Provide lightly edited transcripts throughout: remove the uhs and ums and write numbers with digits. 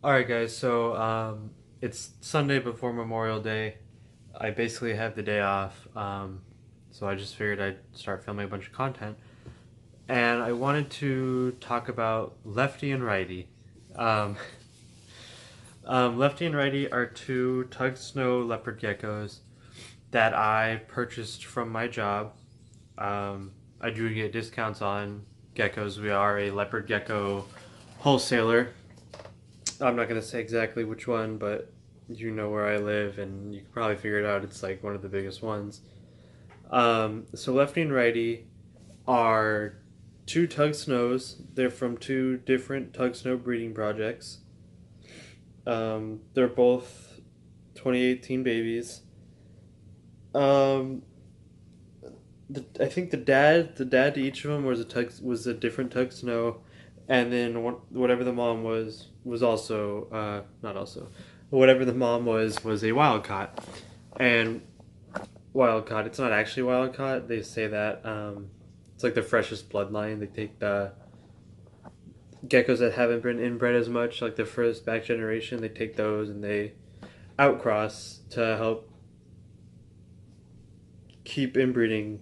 Alright, guys, so it's Sunday before Memorial Day. I basically have the day off, so I just figured I'd start filming a bunch of content. And I wanted to talk about lefty and righty. Um, Lefty and righty are two tug snow leopard geckos that I purchased from my job. I do get discounts on geckos. We are a leopard gecko wholesaler. I'm not gonna say exactly which one, but you know where I live, and you can probably figure it out. It's like one of the biggest ones. So lefty and righty are two tug snows. They're from two different tug snow breeding projects. They're both 2018 babies. Um, I think the dad to each of them was a different tug snow, and then whatever the mom was also not also, whatever the mom was a wild caught, and wild caught. It's not actually wild caught. They say that it's like the freshest bloodline. They take the geckos that haven't been inbred as much, like the first back generation. They take those and they outcross to help keep inbreeding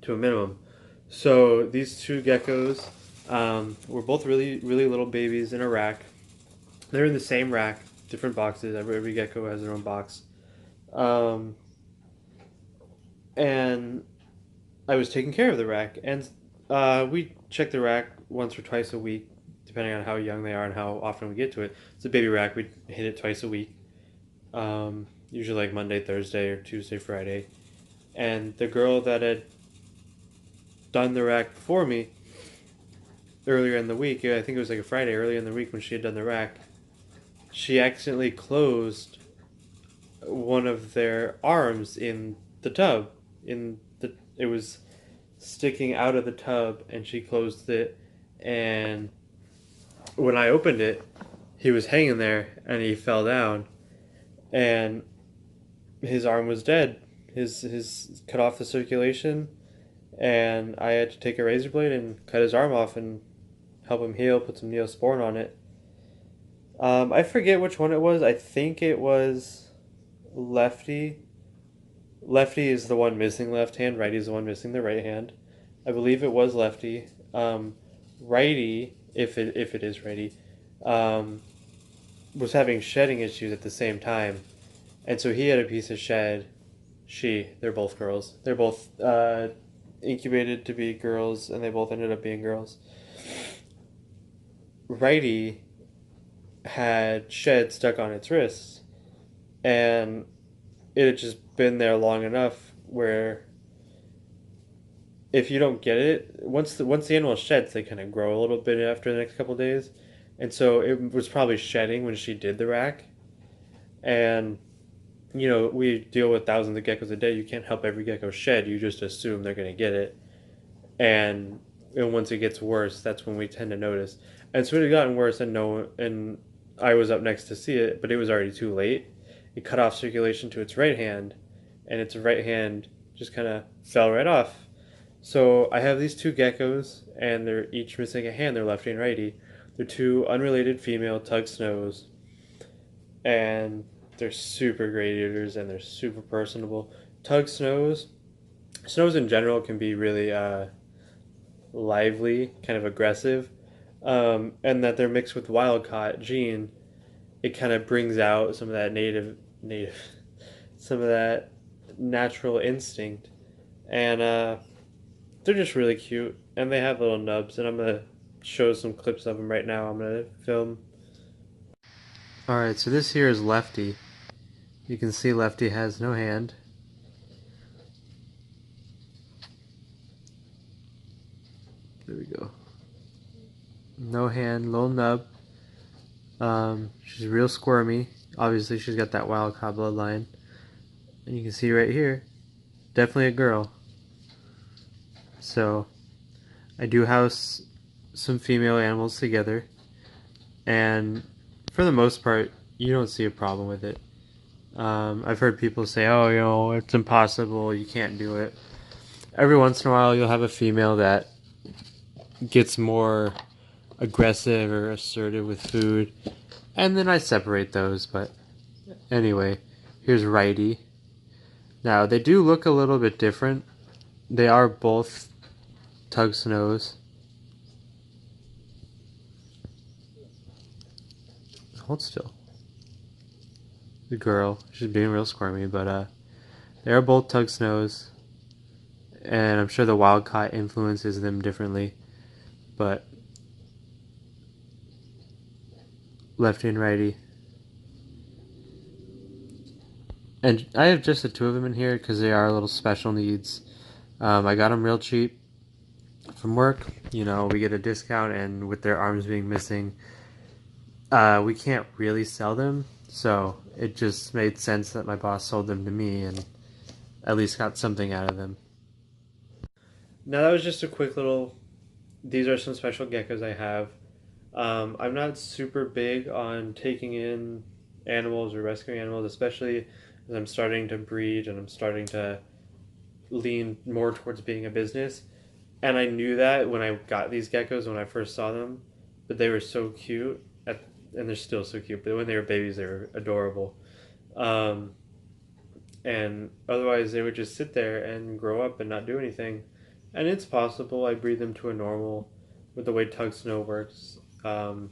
to a minimum. So these two geckos were both really little babies in a rack. They're in the same rack, different boxes. Every gecko has their own box. Um, and I was taking care of the rack, and we check the rack once or twice a week, depending on how young they are and how often we get to it. It's a baby rack. We hit it twice a week, usually like Monday, Thursday, or Tuesday, Friday. And the girl that had done the rack before me earlier in the week, I think it was like a Friday earlier in the week when she had done the rack, she accidentally closed one of their arms in the tub. It was sticking out of the tub, and she closed it. And when I opened it, he was hanging there, and he fell down, and his arm was dead. His cut off the circulation, and I had to take a razor blade and cut his arm off and help him heal. Put some Neosporin on it. I forget which one it was. I think it was Lefty. Lefty is the one missing left hand. Righty is the one missing the right hand. I believe it was Lefty. Righty, if it is Righty, um, was having shedding issues at the same time, and so he had a piece of shed. They're both girls. They're both incubated to be girls, and they both ended up being girls. Righty had shed stuck on its wrists, and it had just been there long enough where if you don't get it, once the animal sheds, they kind of grow a little bit after the next couple of days, and so it was probably shedding when she did the rack. And we deal with thousands of geckos a day. You can't help every gecko shed. You just assume they're going to get it, and once it gets worse, that's when we tend to notice. And so it had gotten worse, and no, and I was up next to see it, but it was already too late. It cut off circulation to its right hand, and its right hand just kind of fell right off. So I have these two geckos, and they're each missing a hand. They're lefty and righty. They're two unrelated female tug snows, and they're super great eaters, and they're super personable. Tug snows in general can be really lively, kind of aggressive, and that they're mixed with wild caught gene. It kind of brings out some of that native, some of that natural instinct, and they're just really cute, and they have little nubs, and I'm gonna show some clips of them right now. I'm gonna film. All right, so this here is Lefty. You can see Lefty has no hand. There we go. No hand, little nub. She's real squirmy. Obviously, she's got that wild caught bloodline. And you can see right here, definitely a girl. So, I do house some female animals together, and for the most part, you don't see a problem with it. I've heard people say, "Oh, it's impossible. You can't do it." Every once in a while, you'll have a female that gets more aggressive or assertive with food. And then I separate those, but anyway, here's Righty. Now, they do look a little bit different. They are both Tug Snows. Hold still. The girl, she's being real squirmy, but they are both Tug Snows. And I'm sure the wild caught influences them differently. But lefty and righty. And I have just the two of them in here because they are a little special needs. I got them real cheap from work. You know, we get a discount, and with their arms being missing, we can't really sell them. So it just made sense that my boss sold them to me and at least got something out of them. Now that was just a quick little. These are some special geckos I have. I'm not super big on taking in animals or rescuing animals, especially as I'm starting to breed and I'm starting to lean more towards being a business. And I knew that when I got these geckos when I first saw them, but they were so cute, and they're still so cute. But when they were babies, they were adorable. Um, and otherwise, they would just sit there and grow up and not do anything. And it's possible I breed them to a normal with the way Tug Snow works. Um,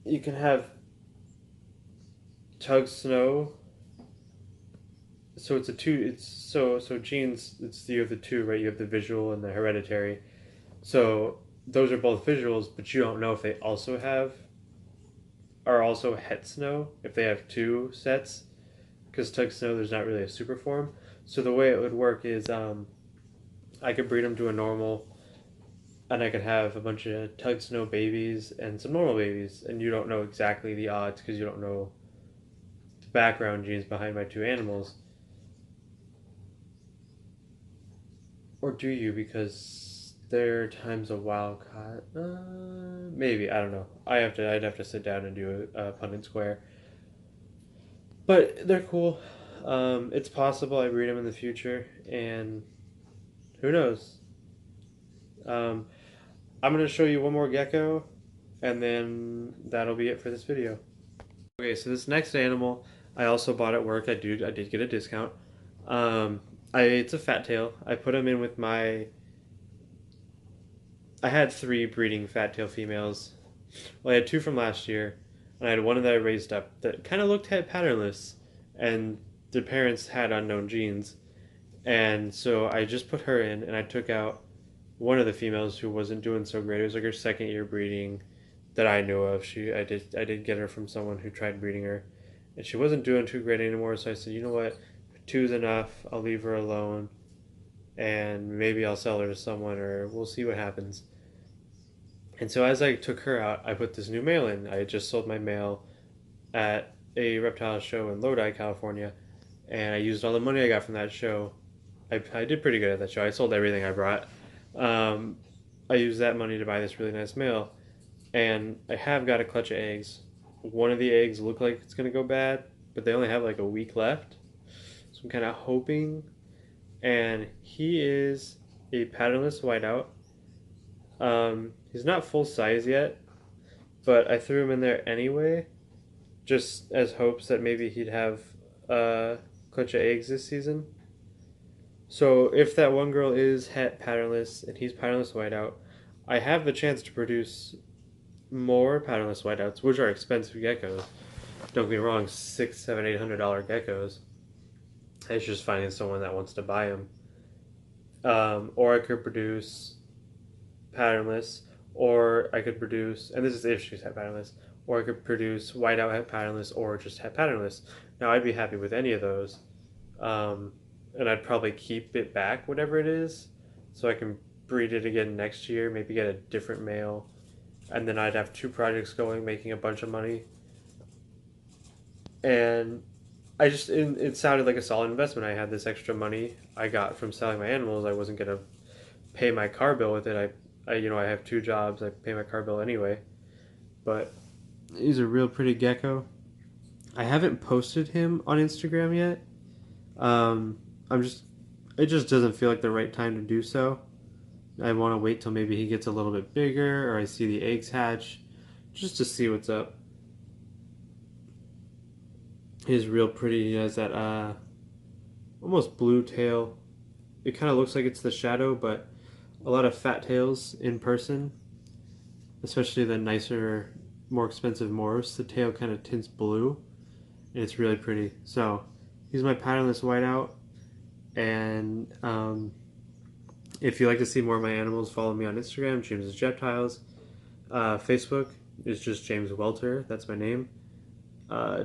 you can have Tug Snow. So it's a two. It's so genes. It's you have the two, right? You have the visual and the hereditary. So those are both visuals, but you don't know if they also are also het snow if they have two sets, because Tug Snow there's not really a super form. So the way it would work is I could breed them to a normal, and I could have a bunch of Tug Snow babies and some normal babies, and you don't know exactly the odds because you don't know the background genes behind my two animals. Or do you? Because there are times a wild caught. Maybe I don't know. I'd have to sit down and do a Punnett Square. But they're cool. It's possible I breed them in the future, and who knows? Um, I'm gonna show you one more gecko, and then that'll be it for this video. Okay, so this next animal I also bought at work. I did get a discount. Um, it's a fat tail. I put him in with my. I had three breeding fat tail females. Well, I had two from last year, and I had one that I raised up that kind of looked head patternless, and the parents had unknown genes, and so I just put her in, and I took out one of the females who wasn't doing so great. It was like her second year breeding that I knew of. I did get her from someone who tried breeding her, and she wasn't doing too great anymore. So I said, you know what, two's enough. I'll leave her alone, and maybe I'll sell her to someone, or we'll see what happens. And so as I took her out, I put this new male in. I had just sold my male at a reptile show in Lodi, California, and I used all the money I got from that show. I did pretty good at that show. I sold everything I brought. Um, I used that money to buy this really nice male, and I have got a clutch of eggs. One of the eggs look like it's gonna go bad, but they only have like a week left, so I'm kind of hoping. And he is a patternless whiteout. He's not full size yet, but I threw him in there anyway, just as hopes that maybe he'd have a clutch of eggs this season. So if that one girl is het patternless and he's patternless whiteout, I have the chance to produce more patternless whiteouts, which are expensive geckos. Don't get me wrong, $600, $700, $800 geckos. It's just finding someone that wants to buy them. Or I could produce patternless, or I could produce, and this is if she's het patternless, or I could produce whiteout het patternless, or just het patternless. Now I'd be happy with any of those, and I'd probably keep it back, whatever it is, so I can breed it again next year, maybe get a different male, and then I'd have two projects going, making a bunch of money. And it sounded like a solid investment. I had this extra money I got from selling my animals. I wasn't gonna pay my car bill with it. I have two jobs. I pay my car bill anyway. But he's a real pretty gecko. I haven't posted him on Instagram yet. Um, I'm just, it just doesn't feel like the right time to do so. I want to wait till maybe he gets a little bit bigger or I see the eggs hatch just to see what's up. He's real pretty. He has that almost blue tail. It kind of looks like it's the shadow, but a lot of fat tails in person, especially the nicer, more expensive morphs. The tail kind of tints blue, and it's really pretty. So he's my patternless whiteout, and if you like to see more of my animals, follow me on Instagram, James's Reptiles. Facebook is just James Welter. That's my name.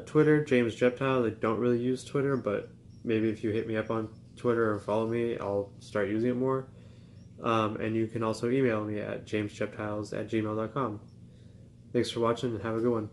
Twitter, James Reptiles. I don't really use Twitter, but maybe if you hit me up on Twitter or follow me, I'll start using it more. And you can also email me at jamesreptiles@gmail.com. Thanks for watching and have a good one.